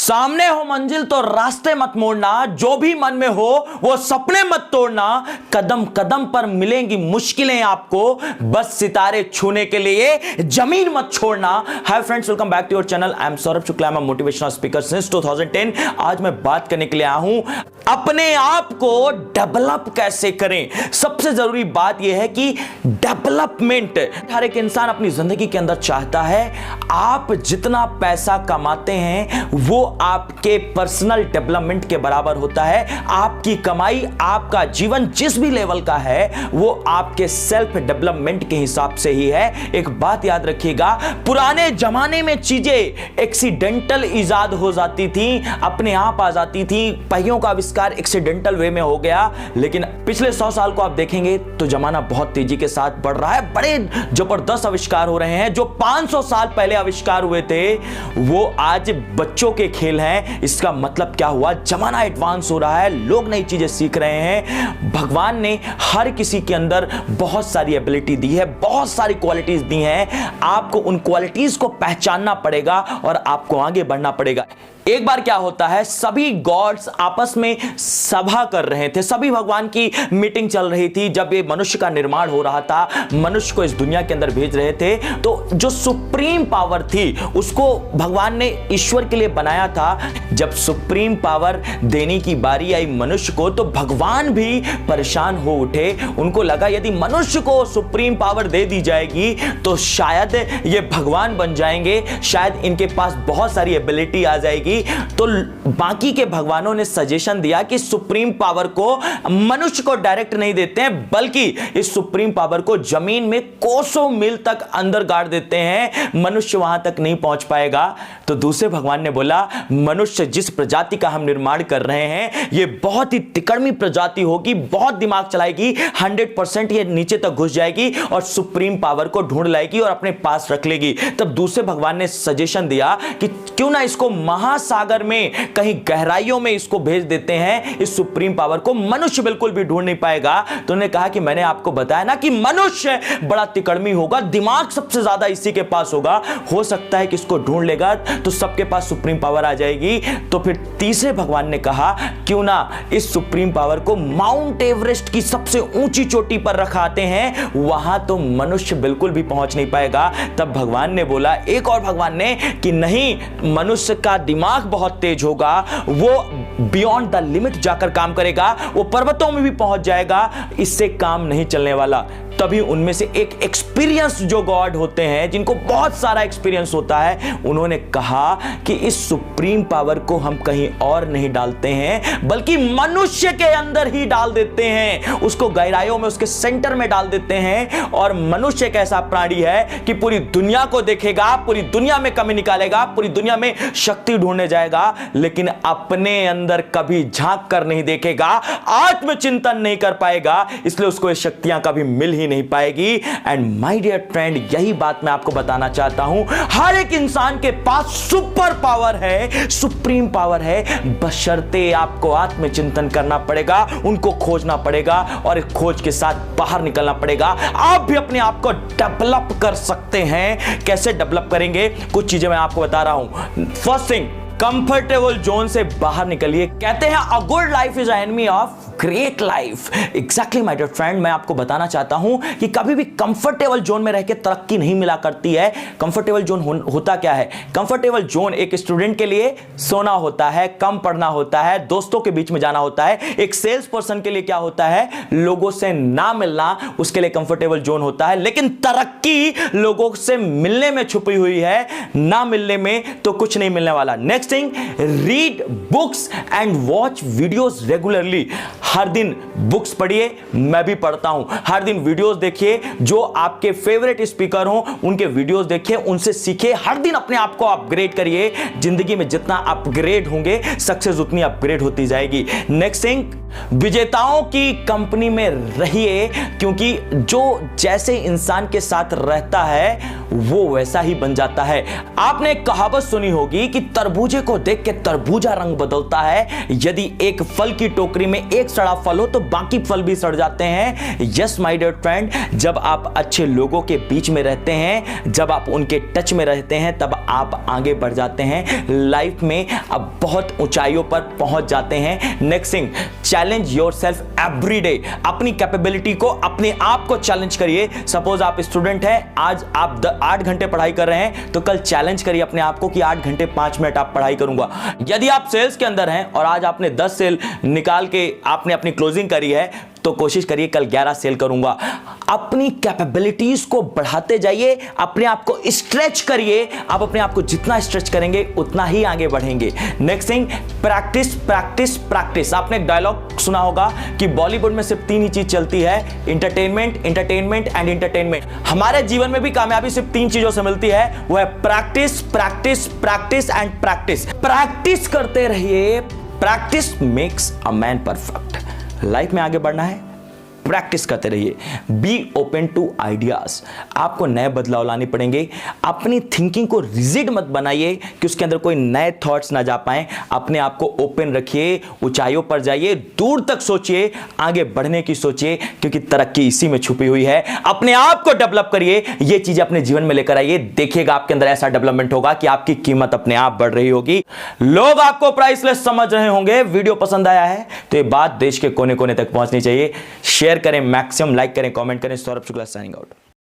सामने हो मंजिल तो रास्ते मत मोड़ना, जो भी मन में हो वो सपने मत तोड़ना, कदम कदम पर मिलेंगी मुश्किलें आपको, बस सितारे छूने के लिए जमीन मत छोड़ना। Hi friends, welcome back to your channel. I am Saurabh Shukla, मैं मोटिवेशनल स्पीकर सिंस 2010। आज मैं बात करने के लिए आया हूं अपने आप को डेवलप कैसे करें। सबसे जरूरी बात यह है कि डेवलपमेंट हर एक इंसान अपनी जिंदगी के अंदर चाहता है। आप जितना पैसा कमाते हैं वो आपके पर्सनल डेवलपमेंट के बराबर होता है। आपकी कमाई, आपका जीवन जिस भी लेवल का है वो आपके सेल्फ डेवलपमेंट के हिसाब से ही है। एक बात याद रखिएगा, पुराने जमाने में चीजें एक्सीडेंटल इजाद हो जाती थी, अपने आप आ जाती थी। पहियों का आविष्कार एक्सीडेंटल वे में हो गया, लेकिन पिछले 100 साल को आप देखेंगे तो जमाना बहुत तेजी के साथ बढ़ रहा है। बड़े जबरदस्त आविष्कार हो रहे हैं। जो 500 साल पहले आविष्कार हुए थे वो आज बच्चों के खेल हैं। इसका मतलब क्या हुआ? जमाना एडवांस हो रहा है, लोग नई चीजें सीख रहे हैं। भगवान ने हर किसी के अंदर बहुत सारी एबिलिटी दी है, बहुत सारी क्वालिटीज दी हैं। आपको उन क्वालिटीज को पहचानना पड़ेगा और आपको आगे बढ़ना पड़ेगा। एक बार क्या होता है, सभी गॉड्स आपस में सभा कर रहे थे, सभी भगवान की मीटिंग चल रही थी। जब ये मनुष्य का निर्माण हो रहा था, मनुष्य को इस दुनिया के अंदर भेज रहे थे, तो जो सुप्रीम पावर थी उसको भगवान ने ईश्वर के लिए बनाया था। जब सुप्रीम पावर देने की बारी आई मनुष्य को, तो भगवान भी परेशान हो उठे। उनको लगा यदि मनुष्य को सुप्रीम पावर दे दी जाएगी तो शायद ये भगवान बन जाएंगे, शायद इनके पास बहुत सारी एबिलिटी आ जाएगी। तो बाकी के भगवानों ने सजेशन दिया कि सुप्रीम पावर को मनुष्य को डायरेक्ट नहीं देते हैं, बल्कि इस सुप्रीम पावर को जमीन में कोसों मील तक अंदर गाड़ देते हैं, मनुष्य वहां तक नहीं पहुंच पाएगा। तो दूसरे भगवान ने बोला, मनुष्य जिस प्रजाति का हम निर्माण कर रहे हैं ये बहुत ही तिकड़मी प्रजाति होगी, बहुत दिमाग चलाएगी, 100% ये नीचे तक घुस जाएगी और सुप्रीम पावर को ढूंढ लाएगी और अपने पास रख लेगी। तब दूसरे भगवान ने सजेशन दिया कि क्यों ना इसको सागर में कहीं गहराइयों में इसको भेज देते हैं। इस सुप्रीम पावर को मनुष्य बिल्कुल भी ढूंढ नहीं पाएगा। तो उन्होंने कहा कि मैंने आपको बताया ना कि मनुष्य बड़ा तिकड़मी होगा, दिमाग सबसे ज्यादा इसी के पास होगा, हो सकता है कि इसको ढूंढ लेगा तो सबके पास सुप्रीम पावर आ जाएगी। तो फिर तीसरे भगवान ने कहा क्यों ना इस सुप्रीम पावर को माउंट एवरेस्ट की सबसे ऊंची चोटी पर रखाते हैं, वहां तो मनुष्य बिल्कुल भी पहुंच नहीं पाएगा। तब भगवान ने बोला, एक और भगवान ने, कि नहीं, मनुष्य का दिमाग बहुत तेज होगा, वो बियॉन्ड द लिमिट जाकर काम करेगा, वो पर्वतों में भी पहुंच जाएगा, इससे काम नहीं चलने वाला। तभी उनमें से एक एक्सपीरियंस जो गॉड होते हैं, जिनको बहुत सारा एक्सपीरियंस होता है, उन्होंने कहा कि इस सुप्रीम पावर को हम कहीं और नहीं डालते हैं बल्कि मनुष्य के अंदर ही डाल देते हैं, उसको गहराइयों में, उसके सेंटर में डाल देते हैं। और मनुष्य एक ऐसा प्राणी है कि पूरी दुनिया को देखेगा, पूरी दुनिया में कमी निकालेगा, पूरी दुनिया में शक्ति ढूंढने जाएगा, लेकिन अपने अंदर कभी झांक कर नहीं देखेगा, आत्मचिंतन नहीं कर पाएगा, इसलिए उसको ये शक्तियां कभी मिल ही नहीं पाएगी। एंड माय डियर फ्रेंड, यही बात मैं आपको बताना चाहता हूं। हर एक इंसान के पास सुपर पावर है, सुप्रीम पावर है, बशर्ते आपको आत्मचिंतन करना पड़ेगा, उनको खोजना पड़ेगा और एक खोज के साथ बाहर निकलना पड़ेगा। आप भी अपने आप को डेवलप कर सकते हैं। कैसे डेवलप करेंगे? कुछ चीजें मैं आपको बता रहा हूं। फर्स्ट थिंग, कंफर्टेबल जोन से बाहर निकलिए। कहते हैं a good life is enemy of great life. Exactly my dear friend, मैं आपको बताना चाहता हूं कि कभी भी कंफर्टेबल जोन में रह के तरक्की नहीं मिला करती है। कंफर्टेबल जोन होता क्या है? कंफर्टेबल जोन एक स्टूडेंट के लिए सोना होता है, कम पढ़ना होता है, दोस्तों के बीच में जाना होता है। एक सेल्स पर्सन के लिए क्या होता है? लोगों से ना मिलना, उसके लिए कंफर्टेबल जोन होता है। लेकिन तरक्की लोगों से मिलने में छुपी हुई है, ना मिलने में तो कुछ नहीं मिलने वाला। Next thing, read books and watch videos regularly. हर दिन बुक्स पढ़िए, मैं भी पढ़ता हूं। हर दिन वीडियोस देखिए, जो आपके फेवरेट स्पीकर हो उनके वीडियोस देखिए, उनसे सीखिए। हर दिन अपने आप को अपग्रेड करिए। जिंदगी में जितना अपग्रेड होंगे, सक्सेस उतनी अपग्रेड होती जाएगी। नेक्स्ट थिंग, विजेताओं की कंपनी में रहिए, क्योंकि जो जैसे इंसान के साथ रहता है वो वैसा ही बन जाता है। आपने एक कहावत सुनी होगी कि तरबूजे को देख के तरबूजा रंग बदलता है। यदि एक फल की टोकरी में एक सड़ा फल हो तो बाकी फल भी सड़ जाते हैं। यस माय डियर फ्रेंड, जब आप अच्छे लोगों के बीच में रहते हैं, जब आप उनके टच में रहते हैं, तब आप आगे बढ़ जाते हैं लाइफ में, अब बहुत ऊंचाइयों पर पहुंच जाते हैं। Next thing, challenge yourself every day. अपनी कैपेबिलिटी को, अपने आप को चैलेंज करिए। सपोज आप स्टूडेंट हैं, आज आप 8 घंटे पढ़ाई कर रहे हैं, तो कल चैलेंज करिए अपने आप को कि 8 घंटे 5 मिनट आप पढ़ाई करूंगा। यदि आप सेल्स के अंदर हैं और आज आपने 10 सेल निकाल के आपने अपनी क्लोजिंग करी है, तो कोशिश करिए कल 11 सेल करूंगा। अपनी कैपेबिलिटीज को बढ़ाते जाइए, अपने आप को स्ट्रेच करिए। आप अपने आप को जितना स्ट्रेच करेंगे उतना ही आगे बढ़ेंगे। Next thing, practice practice practice. आपने एक डायलॉग सुना होगा कि बॉलीवुड में सिर्फ 3 ही चीज चलती है, इंटरटेनमेंट, इंटरटेनमेंट एंड इंटरटेनमेंट। हमारे जीवन में भी कामयाबी सिर्फ 3 चीजों से मिलती है, वो है practice practice practice and practice. Practice करते रहिए। Practice makes a man perfect. Life में आगे बढ़ना है, प्रैक्टिस करते रहिए। Be open to ideas. आपको नए बदलाव लाने पड़ेंगे। अपनी थिंकिंग को रिजिड मत बनाइए कि उसके अंदर कोई नए थॉट्स ना जा पाए। अपने आप को ओपन रखिए, ऊंचाइयों पर जाइए, दूर तक सोचिए, आगे बढ़ने की सोचिए, क्योंकि तरक्की इसी में छुपी हुई है। अपने आप को डेवलप करिए, ये चीजें अपने जीवन में लेकर आइए। देखिएगा आपके अंदर ऐसा डेवलपमेंट होगा कि आपकी कीमत अपने आप बढ़ रही होगी। लोग आपको प्राइसलेस समझ रहे होंगे। वीडियो पसंद आया है तो ये बात देश के कोने कोने तक पहुंचनी चाहिए। शेयर करें, मैक्सिमम लाइक करें, कमेंट करें। Saurabh Shukla signing out.